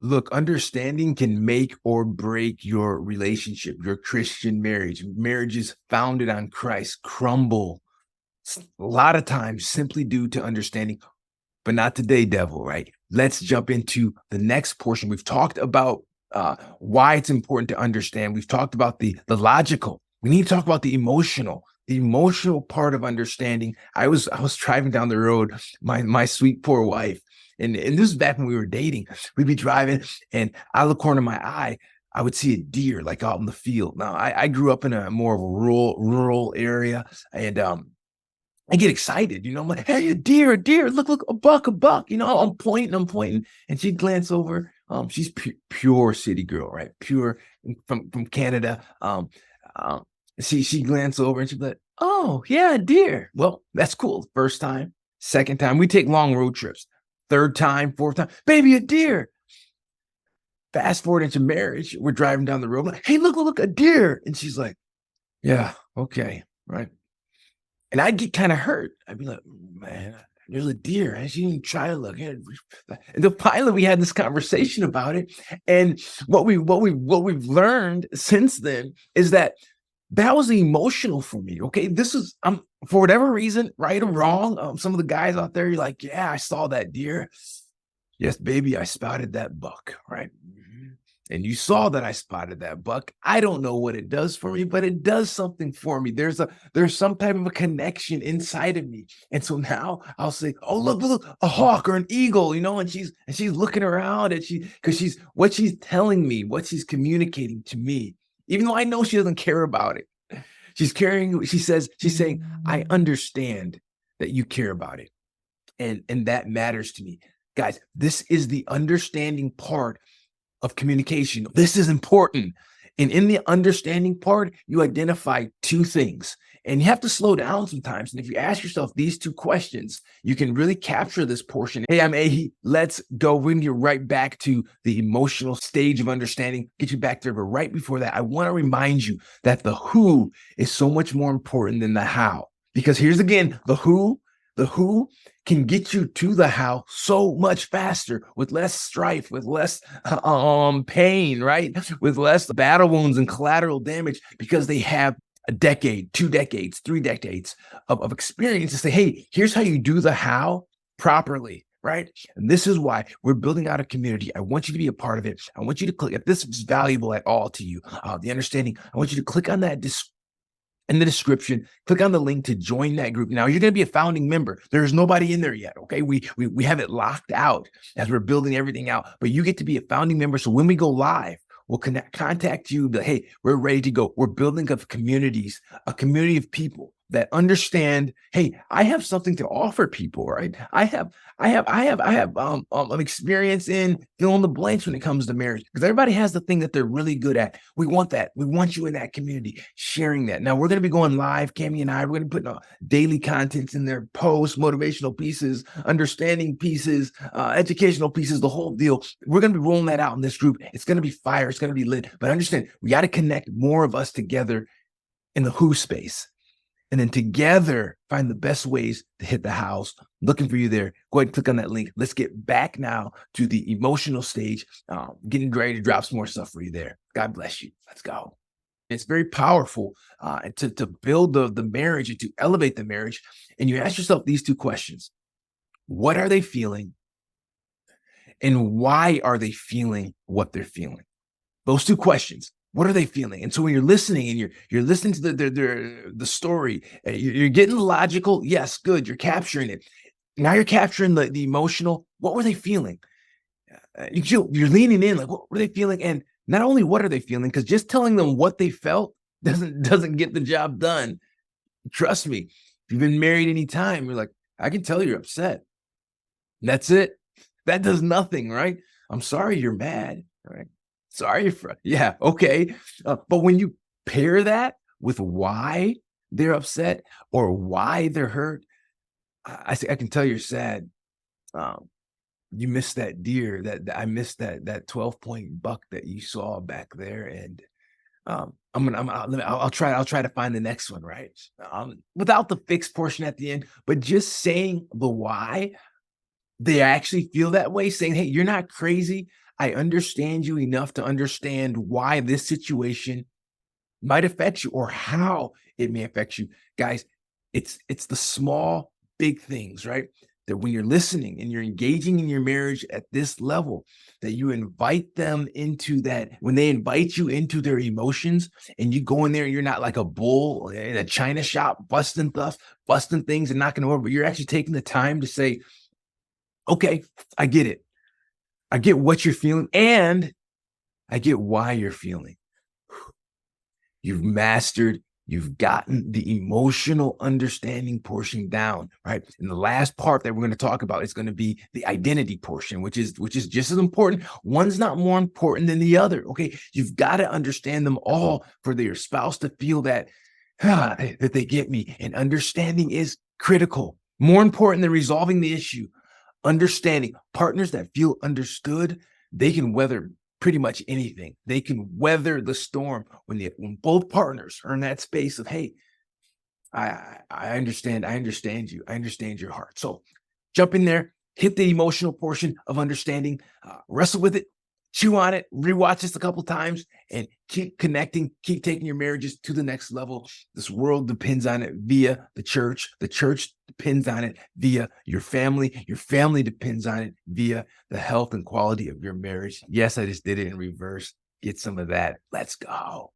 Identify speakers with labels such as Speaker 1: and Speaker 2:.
Speaker 1: Look, understanding can make or break your relationship, your Christian marriage. Marriages founded on Christ crumble a lot of times simply due to understanding, but not today, devil, right? Let's jump into the next portion. We've talked about why it's important to understand. We've talked about the logical. We need to talk about the emotional part of understanding. I was driving down the road, my sweet poor wife, and this is back when we were dating. We'd be driving, and out of the corner of my eye, I would see a deer like out in the field. Now, I grew up in a more of a rural area, and I get excited, I'm like, "Hey, a deer, look, a buck." I'm pointing, and she'd glance over. She's pure city girl, right? Pure from Canada. Um, she glance over and she'd be like, "Oh, yeah, a deer." Well, that's cool. First time, second time, we take long road trips. Third time, fourth time, "Baby, a deer." Fast forward into marriage, we're driving down the road, like, "Hey, look, a deer." And she's like, "Yeah, okay, right." And I'd get kinda hurt. I'd be like, "Man, there's a deer. I shouldn't even try to look at it." And the pilot, we had this conversation about it, and what we've learned since then is that that was emotional for me, okay? This is for whatever reason, right or wrong, some of the guys out there, you're like, "Yeah, I saw that deer." Yes, baby, I spotted that buck, right? Mhm. And you saw that I spotted that buck. I don't know what it does for me, but it does something for me. There's some type of a connection inside of me. And so now I'll say, "Oh, look, a hawk or an eagle," and she's looking around and because she's telling me, what she's communicating to me, even though I know she doesn't care about it. She's saying, "I understand that you care about it, and that matters to me." Guys, this is the understanding part of communication. This is important. And in the understanding part, you identify two things. And you have to slow down sometimes. And if you ask yourself these two questions, you can really capture this portion. Hey, I'm Ahi. Let's go. We're going to get right back to the emotional stage of understanding, get you back there. But right before that, I want to remind you that the who is so much more important than the how. Because here's again the who can get you to the how so much faster with less strife, with less pain, right? With less battle wounds and collateral damage because they have a decade, 2 decades, 3 decades of experience to say, "Hey, here's how you do the how properly." Right. And this is why we're building out a community. I want you to be a part of it. I want you to click, if this is valuable at all to you, the understanding, I want you to click on that in the description, click on the link to join that group. Now you're going to be a founding member. There's nobody in there yet. Okay. We have it locked out as we're building everything out, but you get to be a founding member. So when we go live, we'll contact you, but hey, we're ready to go. We're building up communities, a community of people that understand, hey, I have something to offer people, right? I have experience in fill in the blanks when it comes to marriage because everybody has the thing that they're really good at. We want that. We want you in that community sharing that. Now we're going to be going live, Cami and I. We're going to put daily contents in there, posts, motivational pieces, understanding pieces, educational pieces, the whole deal. We're going to be rolling that out in this group. It's going to be fire. It's going to be lit. But understand, we got to connect more of us together in the who space. And then together find the best ways to hit the house. Looking for you there. Go ahead and click on that link. Let's get back now to the emotional stage. Getting ready to drop some more stuff for you there. God bless you. Let's go. It's very powerful to build the marriage and to elevate the marriage. And you ask yourself these two questions. What are they feeling? And why are they feeling what they're feeling? Those two questions. What are they feeling? And so when you're listening and you're listening to the story, you're getting logical. Yes, good. You're capturing it. Now you're capturing the emotional. What were they feeling? You're leaning in, like, what were they feeling? And not only what are they feeling, because just telling them what they felt doesn't get the job done. Trust me. If you've been married any time, you're like, I can tell you're upset. That's it. That does nothing, right? I'm sorry you're mad, right? Sorry for, yeah, okay. But when you pair that with why they're upset or why they're hurt, I can tell you're sad. Um, you missed that deer. I missed that 12-point buck that you saw back there, and I'll try to find the next one, right? Without the fixed portion at the end, but just saying the why they actually feel that way, saying, "Hey, you're not crazy. I understand you enough to understand why this situation might affect you or how it may affect you. Guys, it's the small, big things, right? That when you're listening and you're engaging in your marriage at this level, that you invite them into that, when they invite you into their emotions and you go in there and you're not like a bull in a china shop, busting stuff, busting things and knocking over, but you're actually taking the time to say, okay, I get it. I get what you're feeling and I get why you're feeling. You've mastered, you've gotten the emotional understanding portion down, right? And the last part that we're going to talk about is going to be the identity portion, which is just as important. One's not more important than the other. Okay. You've got to understand them all for your spouse to feel that, that they get me. And understanding is critical. More important than resolving the issue. Understanding partners that feel understood, they can weather pretty much anything. They can weather the storm when both partners are in that space of, hey, I understand you, I understand your heart. So jump in there, hit the emotional portion of understanding, wrestle with it, chew on it, rewatch this a couple times, and keep connecting, keep taking your marriages to the next level. This world depends on it via the church. The church depends on it via your family. Your family depends on it via the health and quality of your marriage. Yes, I just did it in reverse. Get some of that. Let's go.